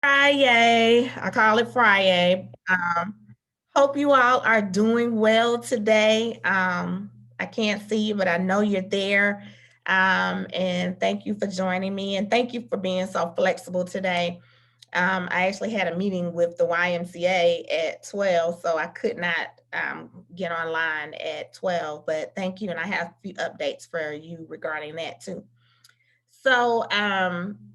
Friday. I call it Friday. Hope you all are doing well today. I can't see you, but I know you're there. And thank you for joining me, and thank you for being so flexible today. I actually had a meeting with the YMCA at 12, so I could not get online at 12, but thank you. And I have a few updates for you regarding that too.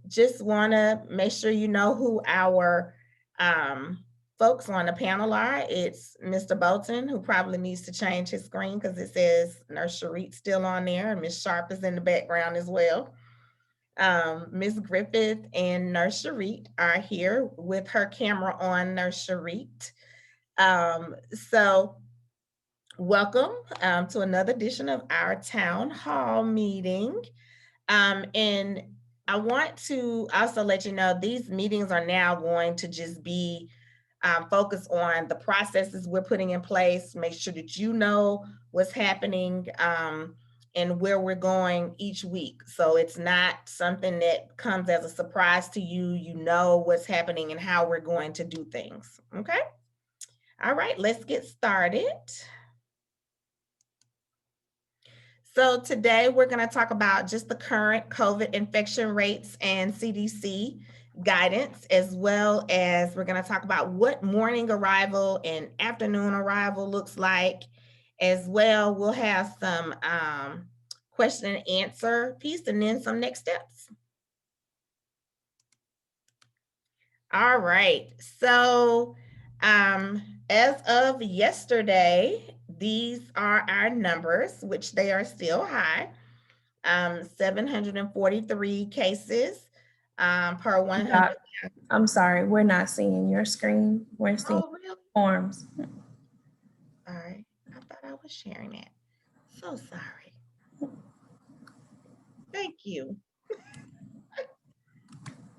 Just want to make sure you know who our um, folks on the panel are. It's Mr. Bolton, who probably needs to change his screen because it says Nurse Sharit still on there, and Miss Sharp is in the background as well. Miss Griffith and Nurse Sharit are here with her camera on. Nurse Sharit. Um, so, Welcome to another edition of our town hall meeting. And I want to also let you know these meetings are now going to just be focused on the processes we're putting in place, make sure that you know what's happening and where we're going each week. So it's not something that comes as a surprise to you. You know what's happening and how we're going to do things. Okay. All right, let's get started. So today we're going to talk about just the current COVID infection rates and CDC guidance, as well as we're going to talk about what morning arrival and afternoon arrival looks like. As well, we'll have some question and answer piece and then some next steps. All right. So as of yesterday, these are our numbers, which they are still high. 743 cases per 100. I'm sorry, we're not seeing your screen. We're seeing Really? forms. All right. I thought I was sharing that. So sorry. Thank you.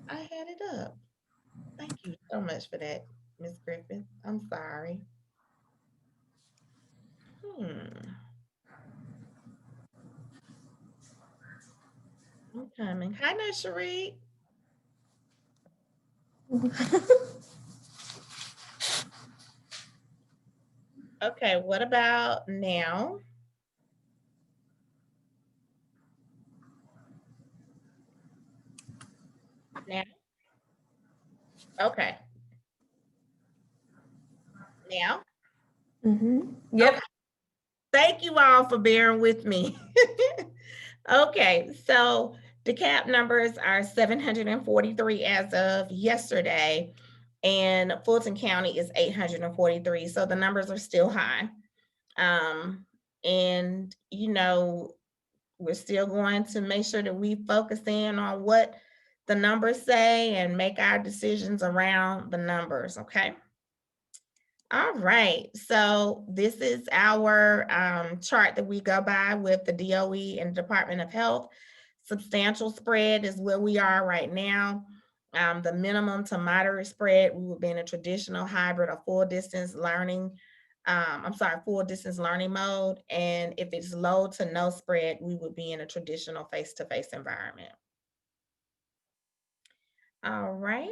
I had it up. Thank you so much for that, Miss Griffith. I'm sorry. Hmm. I'm coming. Hi, Nursery. Okay, what about now? Now? Okay. Now? Yep. Okay. Thank you all for bearing with me. Okay, so the cap numbers are 743 as of yesterday, and Fulton County is 843. So the numbers are still high. And we're still going to make sure that we focus in on what the numbers say and make our decisions around the numbers. Okay. All right. So this is our chart that we go by with the DOE and Department of Health. Substantial spread is where we are right now. The minimum to moderate spread, we would be in a traditional hybrid or full distance learning. Full distance learning mode. And if it's low to no spread, we would be in a traditional face-to-face environment. All right.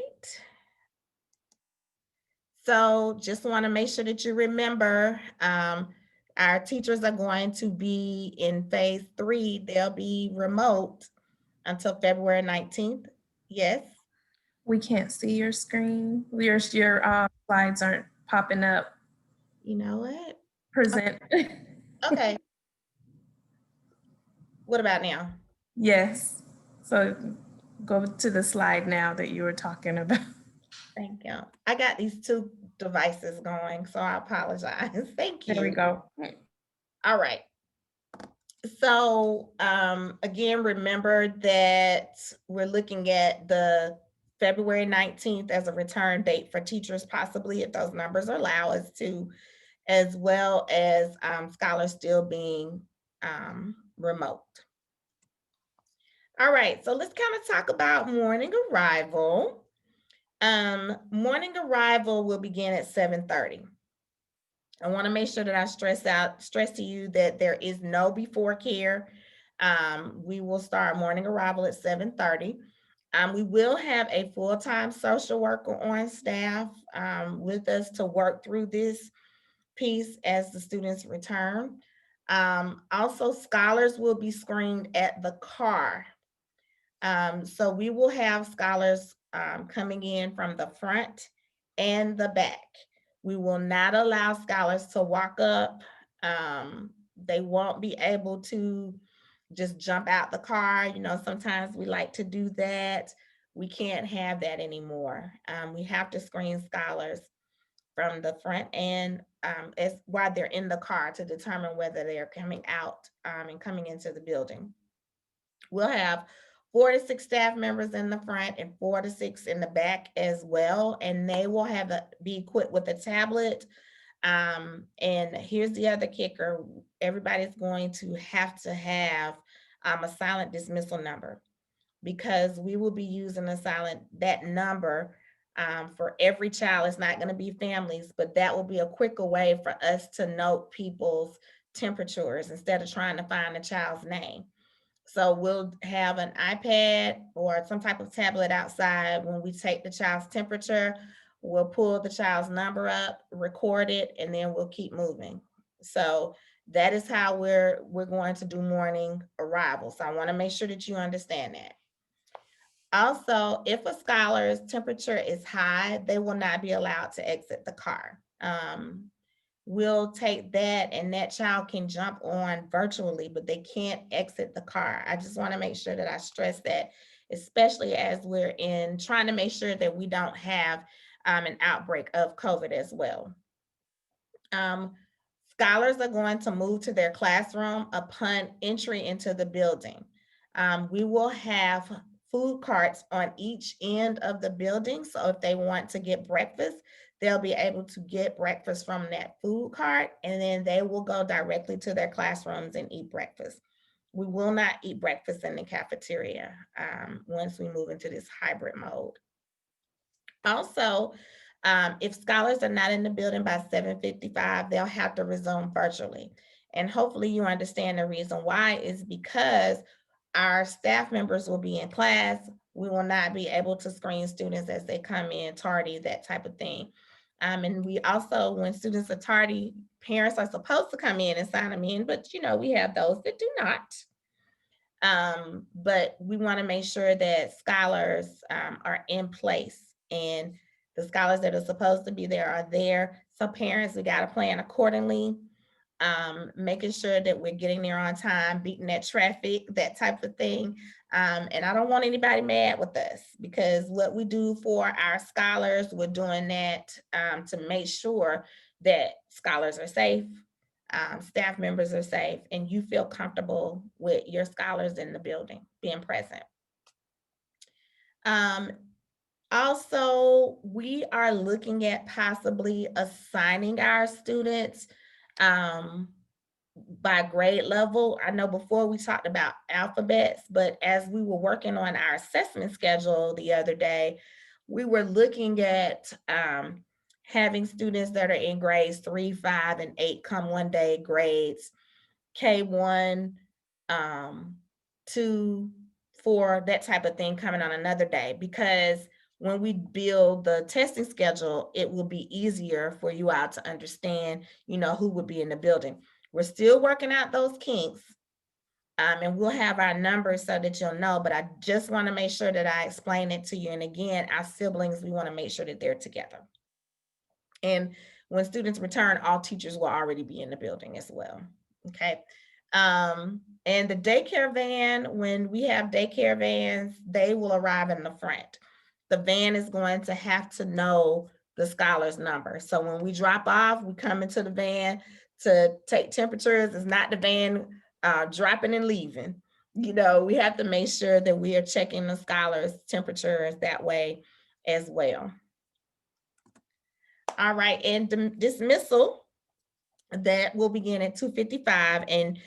So just want to make sure that you remember our teachers are going to be in phase 3. They'll be remote until February 19th. Yes. We can't see your screen. Your slides aren't popping up. You know what? Present. Okay. What about now? Yes. So go to the slide now that you were talking about. Thank you. I got these two devices going, so I apologize. Thank you. There we go. All right. So again, remember that we're looking at the February 19th as a return date for teachers, possibly if those numbers allow us to, as well as scholars still being remote. All right, so let's kind of talk about morning arrival. Morning arrival will begin at 7:30. I want to make sure that I stress to you that there is no before care. We will start morning arrival at 7:30. We will have a full-time social worker on staff with us to work through this piece as the students return. Also, scholars will be screened at the car. So we will have scholars coming in from the front and the back. We will not allow scholars to walk up. They won't be able to just jump out the car. You know, sometimes we like to do that. We can't have that anymore. We have to screen scholars from the front and as while they're in the car to determine whether they're coming out and coming into the building. We'll have 4 to 6 staff members in the front and 4 to 6 in the back as well, and they will be equipped with a tablet. And here's the other kicker: everybody's going to have a silent dismissal number, because we will be using that number for every child. It's not going to be families, but that will be a quicker way for us to note people's temperatures instead of trying to find the child's name. So we'll have an iPad or some type of tablet outside. When we take the child's temperature, we'll pull the child's number up, record it, and then we'll keep moving. So that is how we're going to do morning arrivals. So I want to make sure that you understand that. Also, if a scholar's temperature is high, they will not be allowed to exit the car. We'll take that, and that child can jump on virtually, but they can't exit the car. I just want to make sure that I stress that, especially as we're trying to make sure that we don't have an outbreak of COVID as well. Scholars are going to move to their classroom upon entry into the building. We will have food carts on each end of the building. So if they want to get breakfast, they'll be able to get breakfast from that food cart, and then they will go directly to their classrooms and eat breakfast. We will not eat breakfast in the cafeteria once we move into this hybrid mode. Also, if scholars are not in the building by 7:55, they'll have to resume virtually. And hopefully you understand the reason why is because our staff members will be in class. We will not be able to screen students as they come in tardy, that type of thing. And we also, when students are tardy, parents are supposed to come in and sign them in, but we have those that do not. But we want to make sure that scholars are in place, and the scholars that are supposed to be there are there. So parents, we got to plan accordingly, making sure that we're getting there on time, beating that traffic, that type of thing. And I don't want anybody mad with us, because what we do for our scholars, we're doing that to make sure that scholars are safe, staff members are safe, and you feel comfortable with your scholars in the building being present. Also, we are looking at possibly assigning our students by grade level. I know before we talked about alphabets, but as we were working on our assessment schedule the other day, we were looking at having students that are in grades 3, 5, and 8 come one day, grades K1, 2, 4, that type of thing coming on another day, because when we build the testing schedule, it will be easier for you all to understand, who would be in the building. We're still working out those kinks, and we'll have our numbers so that you'll know, but I just want to make sure that I explain it to you. And again, our siblings, we want to make sure that they're together. And when students return, all teachers will already be in the building as well. Okay. And the daycare van, when we have daycare vans, they will arrive in the front. The van is going to have to know the scholar's number. So when we drop off, we come into the van to take temperatures. It's not the van dropping and leaving. We have to make sure that we are checking the scholar's temperatures that way as well. All right, and dismissal, that will begin at 2:55. And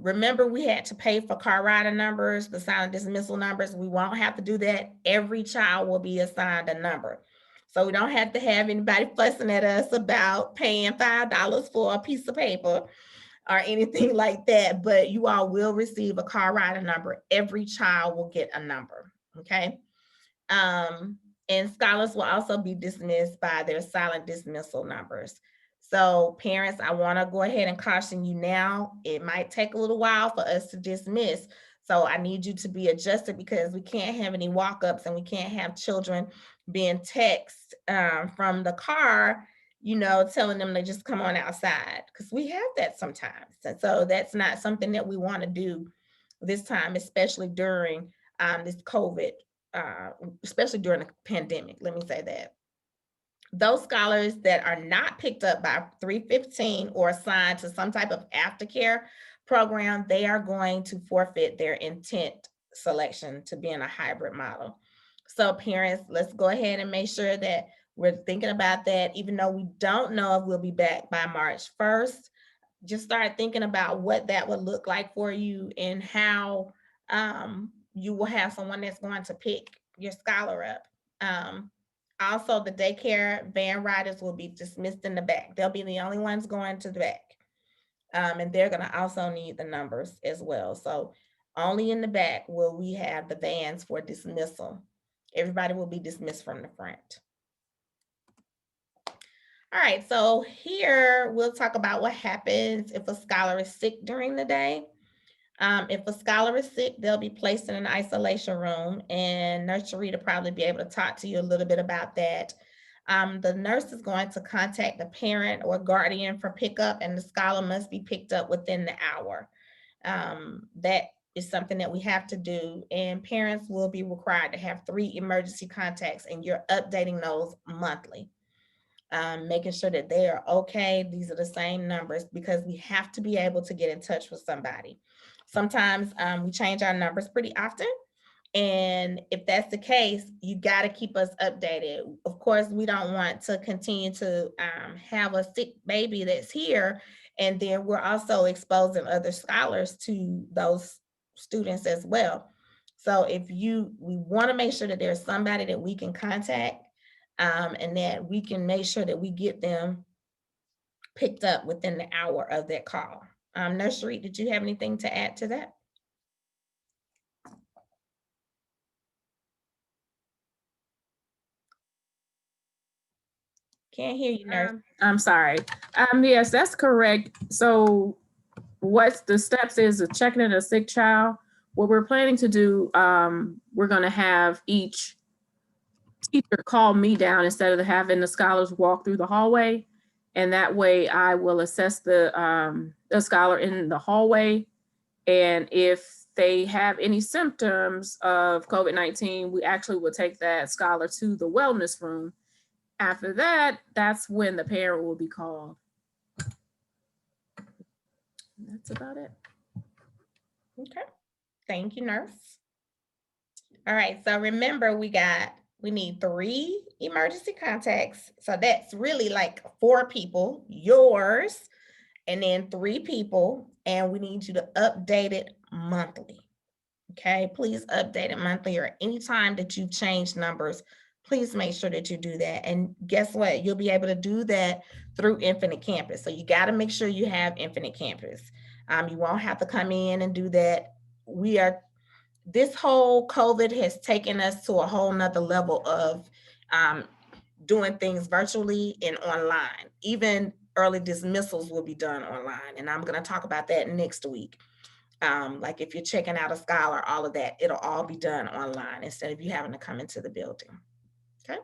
remember, we had to pay for car rider numbers, the silent dismissal numbers. We won't have to do that. Every child will be assigned a number. So we don't have to have anybody fussing at us about paying $5 for a piece of paper or anything like that. But you all will receive a car rider number. Every child will get a number. Okay. And scholars will also be dismissed by their silent dismissal numbers. So parents, I want to go ahead and caution you now. It might take a little while for us to dismiss. So I need you to be adjusted because we can't have any walk-ups and we can't have children being text from the car, telling them to just come on outside because we have that sometimes. And so that's not something that we want to do this time, especially during this COVID, uh, especially during the pandemic. Let me say that. Those scholars that are not picked up by 315 or assigned to some type of aftercare program, they are going to forfeit their intent selection to be in a hybrid model. So parents, let's go ahead and make sure that we're thinking about that, even though we don't know if we'll be back by March 1st. Just start thinking about what that would look like for you and how you will have someone that's going to pick your scholar up. Also, the daycare van riders will be dismissed in the back. They'll be the only ones going to the back. And they're going to also need the numbers as well. So only in the back will we have the vans for dismissal. Everybody will be dismissed from the front. All right, so here we'll talk about what happens if a scholar is sick during the day. If a scholar is sick, they'll be placed in an isolation room, and Nurse Sharita probably be able to talk to you a little bit about that. The nurse is going to contact the parent or guardian for pickup, and the scholar must be picked up within the hour. That is something that we have to do, and parents will be required to have 3 emergency contacts, and you're updating those monthly. Making sure that they are okay. These are the same numbers because we have to be able to get in touch with somebody. Sometimes we change our numbers pretty often. And if that's the case, you got to keep us updated. Of course, we don't want to continue to have a sick baby that's here. And then we're also exposing other scholars to those students as well. So we want to make sure that there's somebody that we can contact and that we can make sure that we get them picked up within the hour of that call. Nursery, did you have anything to add to that? Can't hear you, nurse. I'm sorry. Yes, that's correct. So what the steps is checking in a sick child. What we're planning to do, we're going to have each teacher call me down instead of having the scholars walk through the hallway. And that way I will assess the scholar in the hallway. And if they have any symptoms of COVID-19, we actually will take that scholar to the wellness room. After that, that's when the parent will be called. That's about it. Okay. Thank you, nurse. All right. So remember, we need 3 emergency contacts. So that's really like 4 people, yours, and then 3 people. And we need you to update it monthly. Okay. Please update it monthly, or anytime that you change numbers, please make sure that you do that. And guess what? You'll be able to do that through Infinite Campus. So you got to make sure you have Infinite Campus. You won't have to come in and do that. This whole COVID has taken us to a whole nother level of doing things virtually and online. Even early dismissals will be done online. And I'm going to talk about that next week. Like if you're checking out a scholar, all of that, it'll all be done online instead of you having to come into the building. Okay.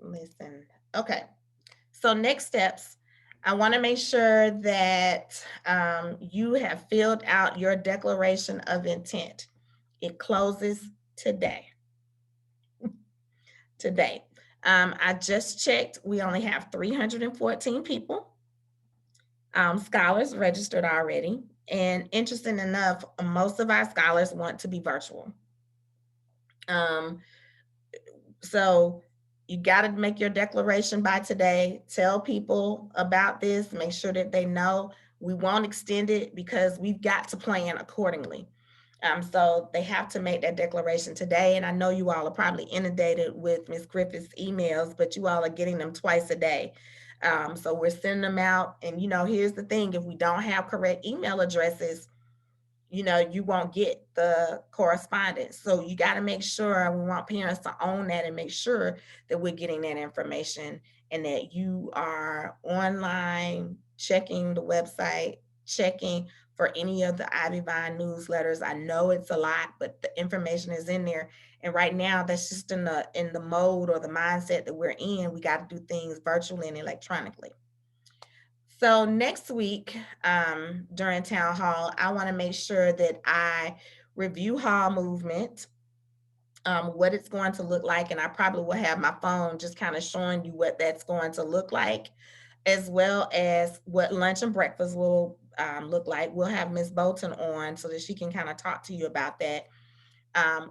Listen. Okay. So next steps, I want to make sure that you have filled out your declaration of intent. It closes today. Today. I just checked. We only have 314 people, scholars registered already. And interesting enough, most of our scholars want to be virtual. So you got to make your declaration by today. Tell people about this. Make sure that they know. We won't extend it because we've got to plan accordingly. So they have to make that declaration today. And I know you all are probably inundated with Ms. Griffith's emails, but you all are getting them twice a day. So we're sending them out. And, here's the thing, if we don't have correct email addresses, you won't get the correspondence. So you got to make sure, we want parents to own that and make sure that we're getting that information and that you are online, checking the website, checking for any of the Ivy Vine newsletters. I know it's a lot, but the information is in there. And right now, that's just in the mode or the mindset that we're in. We got to do things virtually and electronically. So next week, during town hall, I want to make sure that I review hall movement, what it's going to look like. And I probably will have my phone just kind of showing you what that's going to look like, as well as what lunch and breakfast will look like. We'll have Ms. Bolton on so that she can kind of talk to you about that.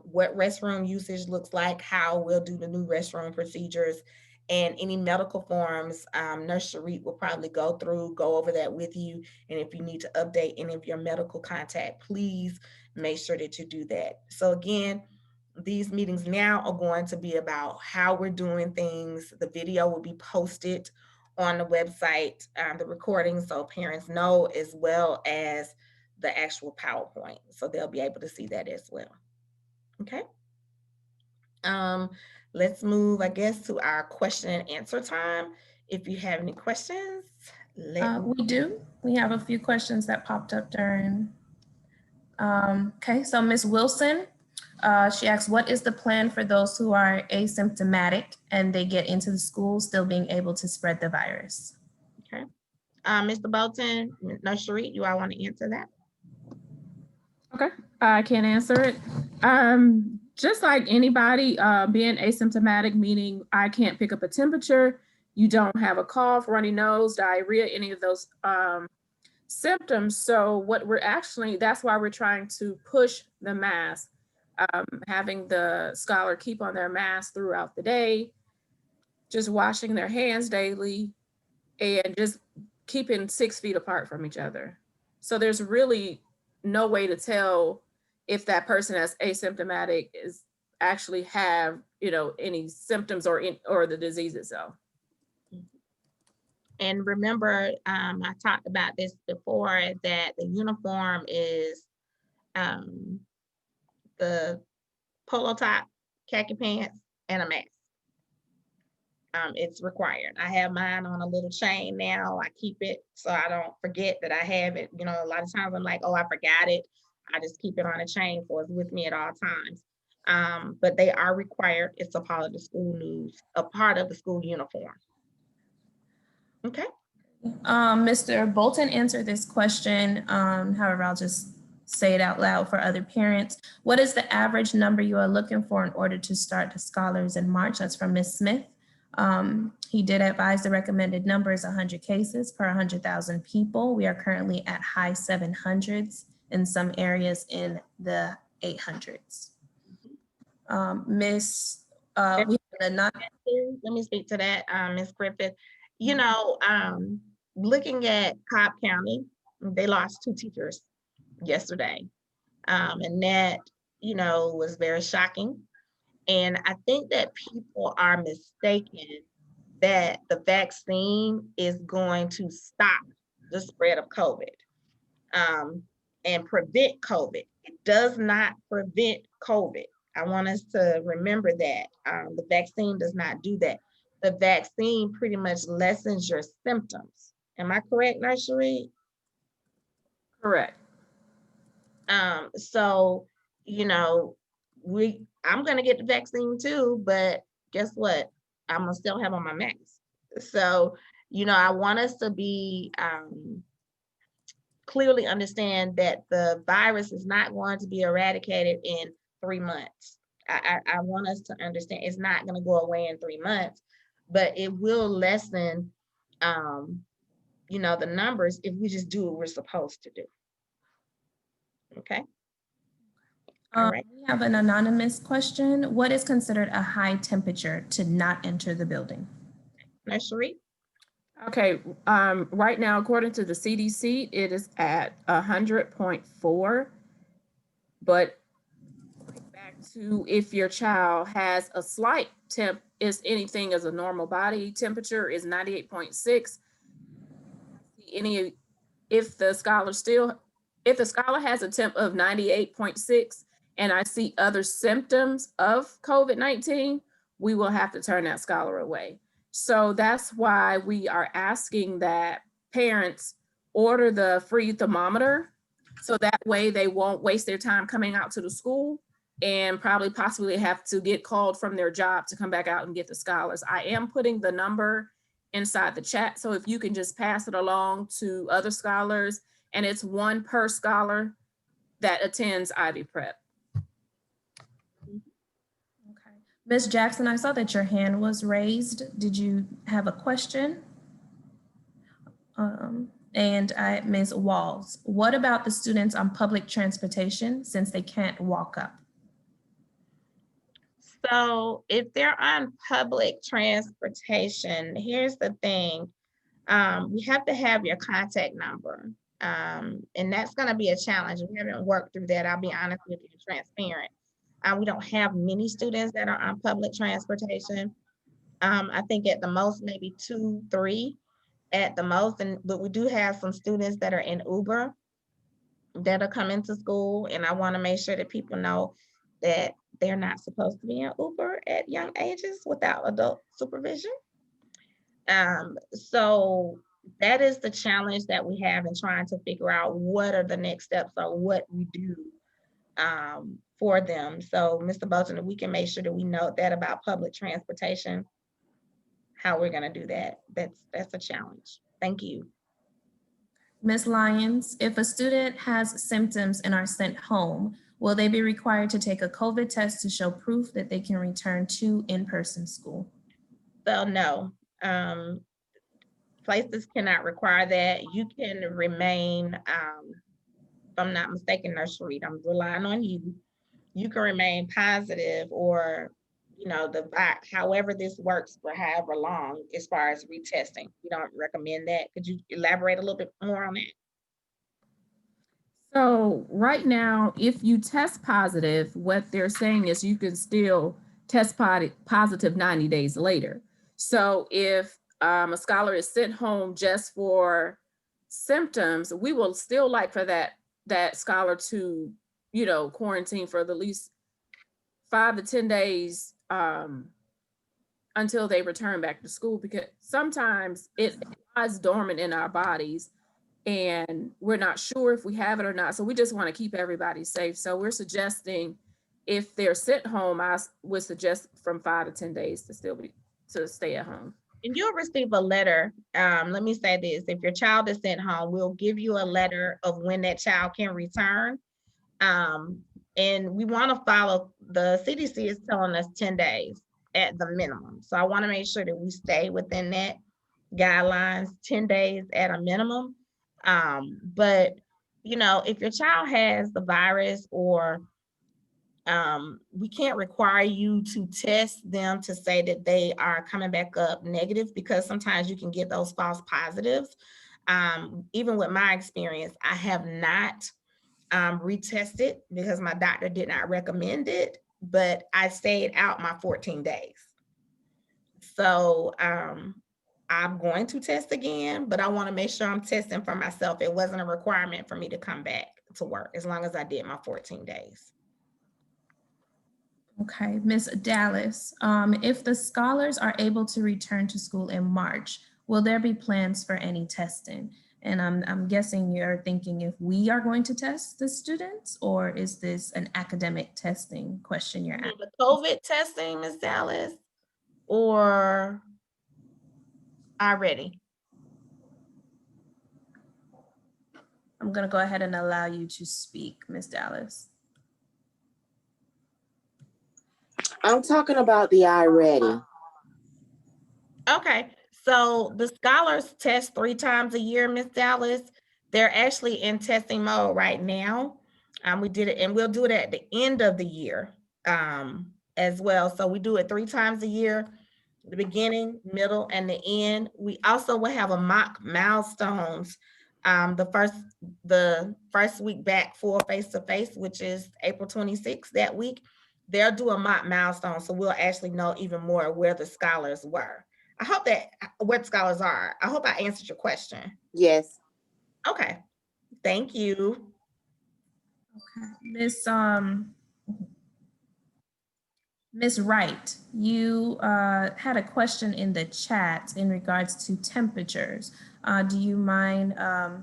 What restroom usage looks like, how we'll do the new restroom procedures, and any medical forms. Nurse Sharit will probably go over that with you. And if you need to update any of your medical contact, please make sure that you do that. So again, these meetings now are going to be about how we're doing things. The video will be posted on the website, the recording, so parents know, as well as the actual PowerPoint. So they'll be able to see that as well. Okay. Let's move, I guess, to our question and answer time. If you have any questions, we do. We have a few questions that popped up during. Okay, so Ms. Wilson, she asks, what is the plan for those who are asymptomatic and they get into the school still being able to spread the virus? Okay. Mr. Bolton, Nurse Sharit, you all want to answer that? Okay, I can answer it. Just like anybody, being asymptomatic, meaning I can't pick up a temperature, you don't have a cough, runny nose, diarrhea, any of those symptoms. So what that's why we're trying to push the mask, having the scholar keep on their mask throughout the day, just washing their hands daily, and just keeping 6 feet apart from each other. So there's really no way to tell if that person that's asymptomatic is actually have, any symptoms or the disease itself. And remember, I talked about this before, that the uniform is the polo top, khaki pants, and a mask. It's required. I have mine on a little chain now. I keep it so I don't forget that I have it. A lot of times I'm like, oh, I forgot it. I just keep it on a chain so it's with me at all times. But they are required. It's a part of the school a part of the school uniform. Okay. Mr. Bolton answered this question. However, I'll just say it out loud for other parents. What is the average number you are looking for in order to start the scholars in March? That's from Ms. Smith. He did advise the recommended number is 100 cases per 100,000 people. We are currently at high 700s, in some areas in the 800s. Miss, let me speak to that, Ms. Griffith. Looking at Cobb County, they lost 2 teachers yesterday. And that, was very shocking. And I think that people are mistaken that the vaccine is going to stop the spread of COVID and prevent COVID. It does not prevent COVID. I want us to remember that. The vaccine does not do that. The vaccine pretty much lessens your symptoms. Am I correct, Nurse Sharit? Correct. So, I'm going to get the vaccine too, but guess what? I'm going to still have on my mask. So, I want us to be clearly understand that the virus is not going to be eradicated in 3 months. I want us to understand it's not going to go away in 3 months, but it will lessen, the numbers if we just do what we're supposed to do. Okay. All right. We have an anonymous question. What is considered a high temperature to not enter the building? Nursery. Okay. Right now, according to the CDC, it is at 100.4. But back to if your child has a slight temp, is anything as a normal body temperature is 98.6. Any, if the scholar has a temp of 98.6 and I see other symptoms of COVID-19, we will have to turn that scholar away. So that's why we are asking that parents order the free thermometer, so that way they won't waste their time coming out to the school and probably possibly have to get called from their job to come back out and get the scholars. I am putting the number inside the chat, so if you can just pass it along to other scholars, and it's one per scholar that attends Ivy Prep. Okay. Ms. Jackson, I saw that your hand was raised. Did you have a question? Ms. Walls, what about the students on public transportation since they can't walk up? So if they're on public transportation, here's the thing. We have to have your contact number. And that's gonna be a challenge. We haven't worked through that. I'll be honest with you, transparent. We don't have many students that are on public transportation. I think at the most, maybe 2, 3 at the most. But we do have some students that are in Uber that are coming to school. And I wanna make sure that people know that they're not supposed to be in Uber at young ages without adult supervision. So that is the challenge that we have in trying to figure out what are the next steps or what we do for them. So Mr. Bolton, if we can make sure that we know that about public transportation, how we're gonna do that. That's a challenge. Thank you. Ms. Lyons, if a student has symptoms and are sent home, will they be required to take a COVID test to show proof that they can return to in-person school? So no, places cannot require that. You can remain, if I'm not mistaken, nursery, I'm relying on you. You can remain positive or, you know, however this works for however long as far as retesting. We don't recommend that. Could you elaborate a little bit more on that? So right now, if you test positive, what they're saying is you can still test positive 90 days later. So if a scholar is sent home just for symptoms, we will still like for that scholar to, you know, quarantine for the least 5 to 10 days until they return back to school, because sometimes it lies dormant in our bodies and we're not sure if we have it or not. So we just want to keep everybody safe. So we're suggesting if they're sent home, I would suggest from 5 to 10 days to stay at home. And you'll receive a letter. Let me say this, if your child is sent home, we'll give you a letter of when that child can return. And we want to follow, the CDC is telling us 10 days at the minimum. So I want to make sure that we stay within that guidelines, 10 days at a minimum. But you know, if your child has the virus or we can't require you to test them to say that they are coming back up negative, because sometimes you can get those false positives. Even with my experience, I have not retested because my doctor did not recommend it, but I stayed out my 14 days. So I'm going to test again, but I want to make sure I'm testing for myself. It wasn't a requirement for me to come back to work as long as I did my 14 days. Okay, Ms. Dallas, if the scholars are able to return to school in March, will there be plans for any testing? And I'm guessing you're thinking if we are going to test the students, or is this an academic testing question you're asking? The COVID testing, Ms. Dallas, or already? I'm gonna go ahead and allow you to speak, Ms. Dallas. I'm talking about the already. Okay, so the scholars test 3 times a year, Ms. Dallas. They're actually in testing mode right now. We did it, and we'll do it at the end of the year as well. So we do it 3 times a year, the beginning, middle, and the end. We also will have a mock milestones the first week back for Face-to-Face, which is April 26th that week. they'll do a mock milestone, so we'll actually know even more where the scholars were. I hope that where the scholars are. I hope I answered your question. Yes. Okay, thank you. Miss Miss Wright, you had a question in the chat in regards to temperatures. Do you mind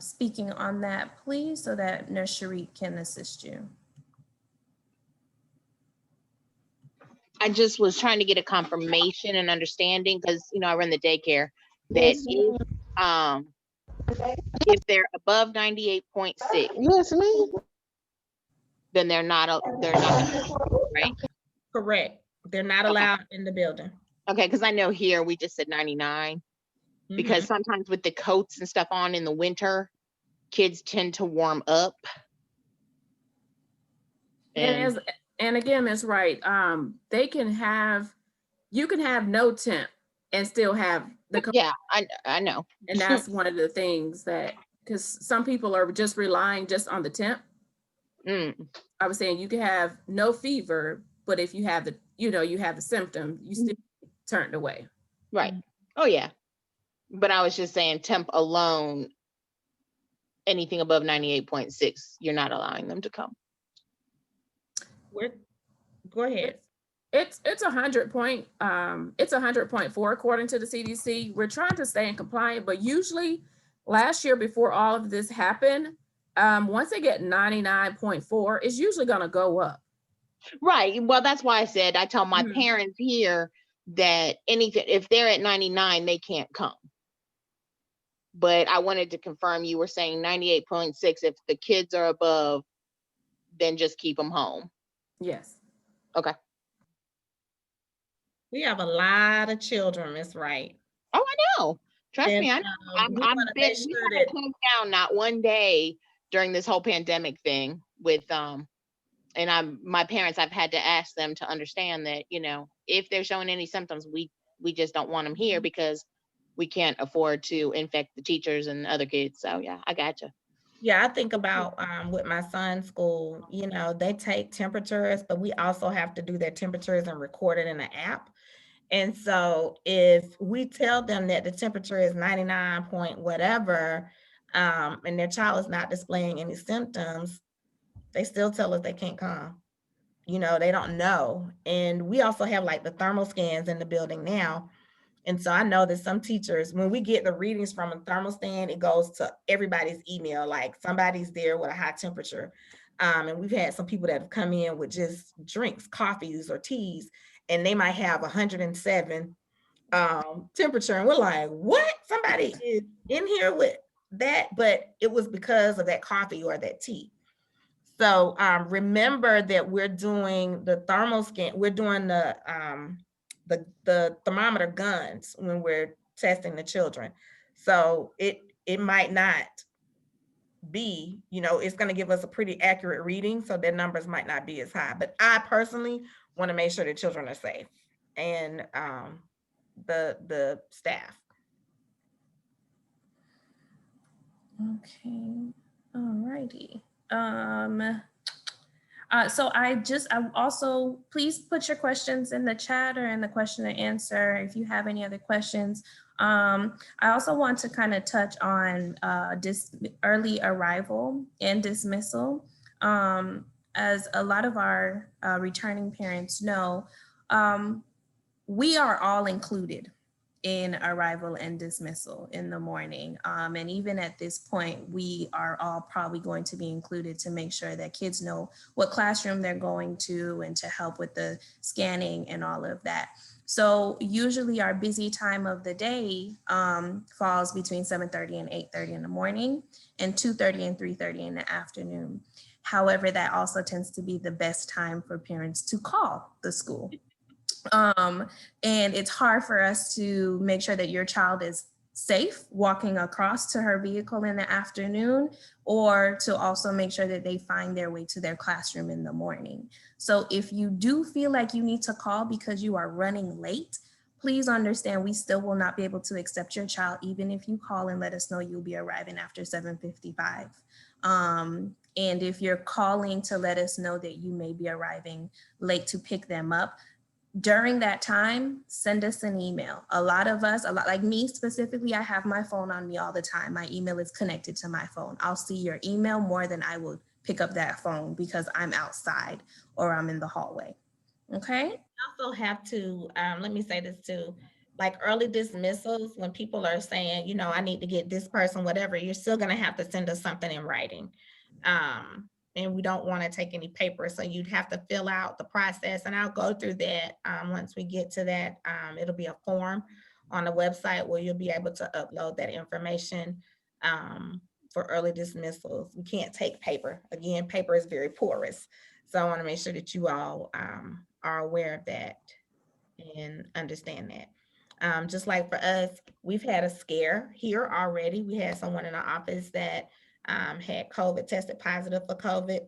speaking on that, please, so that Nurse Sharit can assist you? I just was trying to get a confirmation and understanding because, you know, I run the daycare, that if they're above 98.6, Yes, me. then they're not, right? Correct. They're not allowed in the building. Okay, because I know here we just said 99, because sometimes with the coats and stuff on in the winter, kids tend to warm up. And again, Ms. Wright, they can have, you can have no temp and still have the. Yeah, I know. And that's one of the things that, because some people are just relying just on the temp. I was saying you can have no fever, but if you have the, you know, you have the symptom, you still turned away. Right. Oh yeah. But I was just saying temp alone, anything above 98.6, you're not allowing them to come. Go ahead. It's 100.4 according to the CDC. We're trying to stay in compliant, but usually last year before all of this happened, once they get 99.4, it's usually going to go up. Right. Well, that's why I said I tell my parents here that anything, if they're at 99, they can't come. But I wanted to confirm you were saying 98.6. If the kids are above, then just keep them home. Yes. Okay. We have a lot of children, Miss Wright. Oh, I know. Trust me, I'm been down not one day during this whole pandemic thing with and my parents, I've had to ask them to understand that, you know, if they're showing any symptoms, we just don't want them here because we can't afford to infect the teachers and other kids. So yeah, I gotcha. Yeah, I think about with my son's school, you know, they take temperatures, but we also have to do their temperatures and record it in an app. And so if we tell them that the temperature is 99 point whatever, and their child is not displaying any symptoms, they still tell us they can't come. You know, they don't know. And we also have like the thermal scans in the building now. And so I know that some teachers, when we get the readings from a thermal stand, it goes to everybody's email, like somebody's there with a high temperature. And we've had some people that have come in with just drinks, coffees or teas, and they might have 107 temperature. And we're like, what? Somebody is in here with that, but it was because of that coffee or that tea. So remember that we're doing the thermal scan, we're doing the thermometer guns when we're testing the children. So it might not be, you know, it's going to give us a pretty accurate reading, so their numbers might not be as high. But I personally want to make sure the children are safe and the staff. Okay, all righty. So I also, please put your questions in the chat or in the question and answer if you have any other questions. I also want to kind of touch on early arrival and dismissal. As a lot of our returning parents know, we are all included in arrival and dismissal in the morning. And even at this point, we are all probably going to be included to make sure that kids know what classroom they're going to and to help with the scanning and all of that. So usually our busy time of the day falls between 7:30 and 8:30 in the morning and 2:30 and 3:30 in the afternoon. However, that also tends to be the best time for parents to call the school. And it's hard for us to make sure that your child is safe walking across to her vehicle in the afternoon, or to also make sure that they find their way to their classroom in the morning. So if you do feel like you need to call because you are running late, please understand we still will not be able to accept your child, even if you call and let us know you'll be arriving after 7:55. And if you're calling to let us know that you may be arriving late to pick them up, during that time, send us an email. A lot like me specifically, I have my phone on me all the time. My email is connected to my phone. I'll see your email more than I will pick up that phone because I'm outside or I'm in the hallway. Okay. You also have to, let me say this too, like early dismissals, when people are saying, you know, I need to get this person, whatever, you're still gonna have to send us something in writing. And we don't want to take any paper, so you'd have to fill out the process, and I'll go through that once we get to that. It'll be a form on the website where you'll be able to upload that information for early dismissals. We can't take paper. Again, paper is very porous, so I want to make sure that you all are aware of that and understand that. Just like for us, we've had a scare here already. We had someone in the office that had COVID, tested positive for COVID,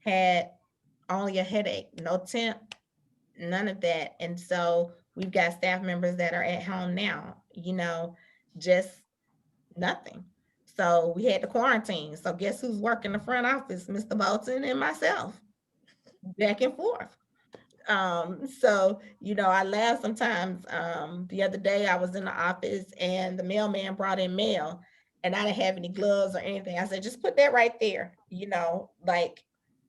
had only a headache, no temp, none of that. And so we've got staff members that are at home now, you know, just nothing. So we had to quarantine. So guess who's working the front office? Mr. Bolton and myself, back and forth. So, you know, I laugh sometimes. The other day I was in the office and the mailman brought in mail and I didn't have any gloves or anything. I said, just put that right there, you know, like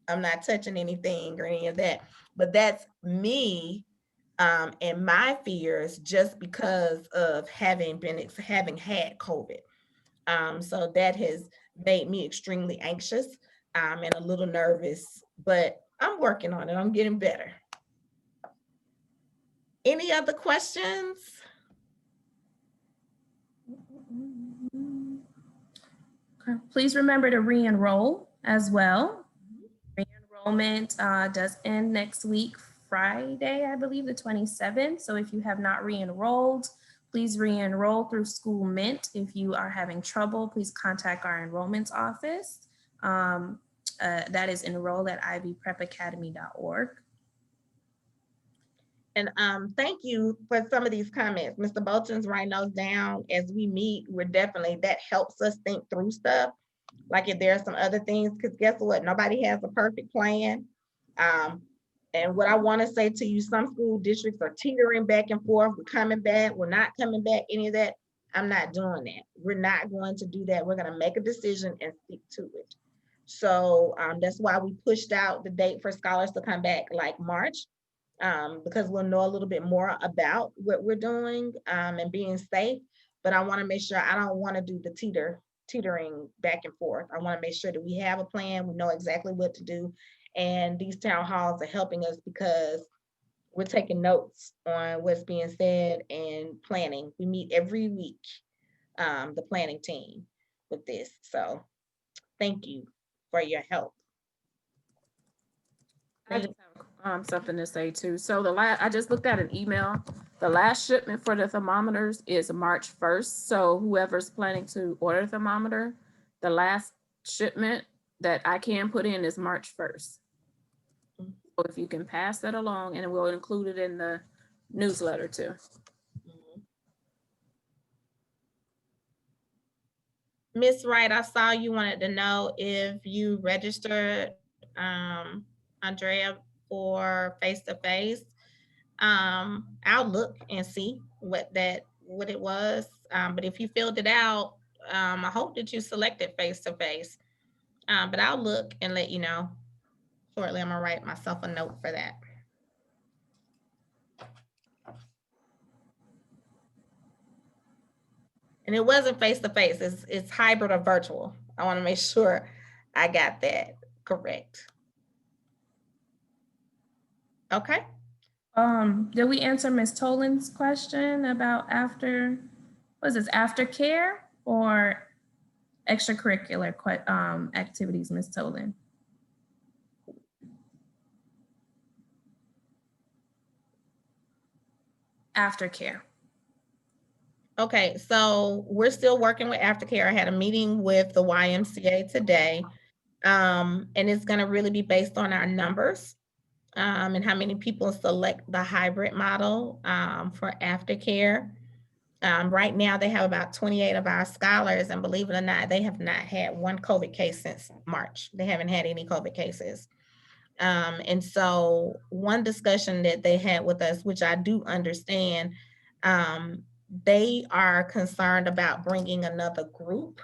I'm not touching anything or any of that. But that's me and my fears just because of having had COVID. So that has made me extremely anxious and a little nervous, but I'm working on it. I'm getting better. Any other questions? Okay. Please remember to re-enroll as well. Re-enrollment does end next week, Friday, I believe, the 27th. So if you have not re-enrolled, please re-enroll through School Mint. If you are having trouble, please contact our enrollment office. That is enroll@ivyprepacademy.org. And thank you for some of these comments. Mr. Bolton's writing those down as we meet. That helps us think through stuff. Like if there are some other things, because guess what? Nobody has a perfect plan. And what I want to say to you, some school districts are teetering back and forth. We're coming back, we're not coming back, any of that. I'm not doing that. We're not going to do that. We're going to make a decision and stick to it. So that's why we pushed out the date for scholars to come back like March. Because we'll know a little bit more about what we're doing and being safe. But I want to make sure, I don't want to do the teetering back and forth. I want to make sure that we have a plan. We know exactly what to do. And these town halls are helping us because we're taking notes on what's being said and planning. We meet every week, the planning team with this. So thank you for your help. I just have something to say too. So I just looked at an email. The last shipment for the thermometers is March 1st. So whoever's planning to order a thermometer, the last shipment that I can put in is March 1st. So if you can pass that along, and we'll include it in the newsletter too. Miss Wright, I saw you wanted to know if you registered Andrea for Face-to-Face. I'll look and see what it was. But if you filled it out, I hope that you selected Face-to-Face. But I'll look and let you know shortly. I'm gonna write myself a note for that. And it wasn't face-to-face, it's hybrid or virtual. I want to make sure I got that correct. Okay. Did we answer Ms. Tolan's question about aftercare or extracurricular activities, Ms. Tolan? Aftercare. Okay, so we're still working with Aftercare. I had a meeting with the YMCA today, and it's going to really be based on our numbers and how many people select the hybrid model for Aftercare. Right now, they have about 28 of our scholars, and believe it or not, they have not had one COVID case since March. They haven't had any COVID cases. And so one discussion that they had with us, which I do understand, they are concerned about bringing another group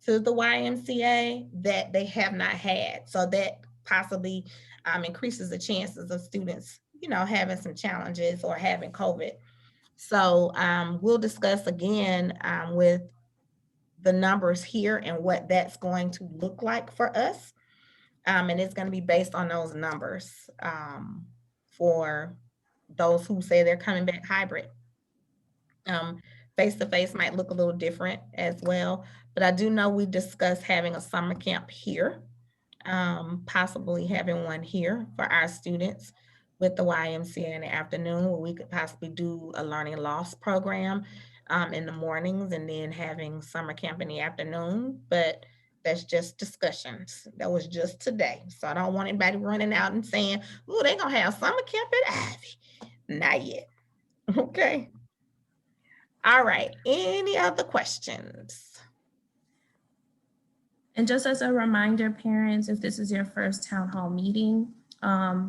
to the YMCA that they have not had. So that possibly increases the chances of students, having some challenges or having COVID. So we'll discuss again with the numbers here and what that's going to look like for us. And it's going to be based on those numbers for those who say they're coming back hybrid. Face-to-face might look a little different as well, but I do know we discussed having a summer camp here, possibly having one here for our students with the YMCA in the afternoon, where we could possibly do a learning loss program in the mornings and then having summer camp in the afternoon. But that's just discussions. That was just today. So I don't want anybody running out and saying, oh, they're going to have summer camp at Ivy. Not yet. Okay. All right. Any other questions? And just as a reminder, parents, if this is your first town hall meeting,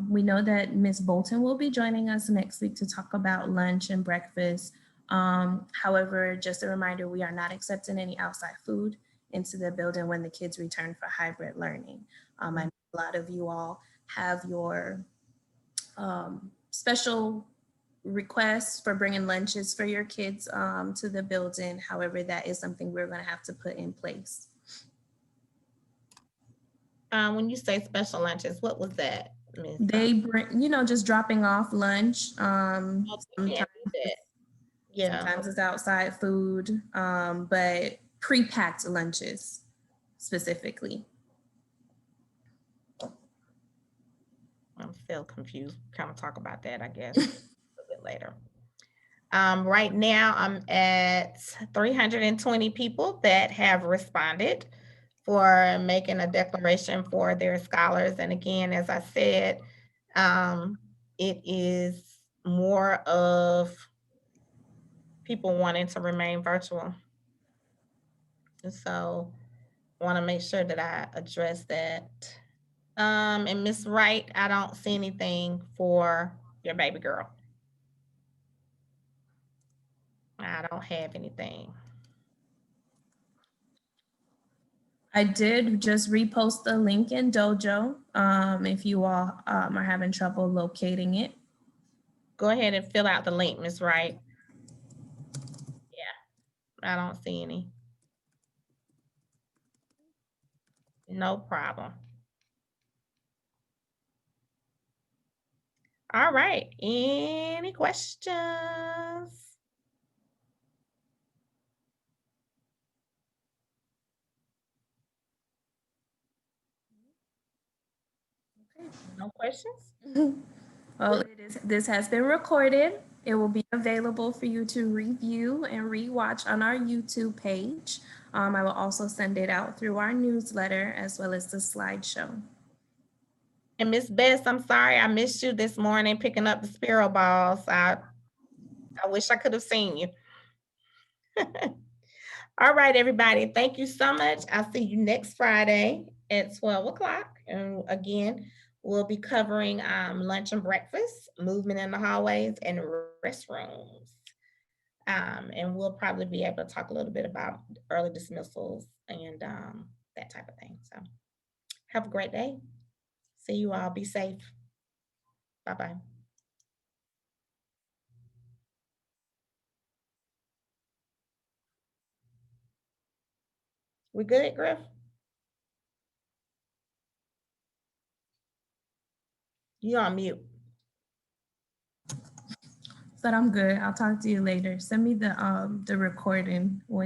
we know that Ms. Bolton will be joining us next week to talk about lunch and breakfast. However, just a reminder, we are not accepting any outside food into the building when the kids return for hybrid learning. I know a lot of you all have your special requests for bringing lunches for your kids to the building. However, that is something we're going to have to put in place. When you say special lunches, what was that, Ms.? They bring, just dropping off lunch. Sometimes it's outside food, but pre-packed lunches specifically. I'm still confused. Kind of talk about that, I guess, a little bit later. Right now, I'm at 320 people that have responded for making a declaration for their scholars. And again, as I said, it is more of people wanting to remain virtual. And so I want to make sure that I address that. And Ms. Wright, I don't see anything for your baby girl. I don't have anything. I did just repost the link in Dojo if you all are having trouble locating it. Go ahead and fill out the link, Ms. Wright. Yeah, I don't see any. No problem. All right, any questions? No questions? Well, this has been recorded. It will be available for you to review and rewatch on our YouTube page. I will also send it out through our newsletter as well as the slideshow. And Miss Bess, I'm sorry I missed you this morning picking up the sparrow balls. I wish I could have seen you. All right, everybody. Thank you so much. I'll see you next Friday at 12 o'clock. And again, we'll be covering lunch and breakfast, movement in the hallways, and restrooms. And we'll probably be able to talk a little bit about early dismissals and that type of thing. So have a great day. See you all. Be safe. Bye-bye. We good, Griff? You on mute. But I'm good. I'll talk to you later. Send me the recording when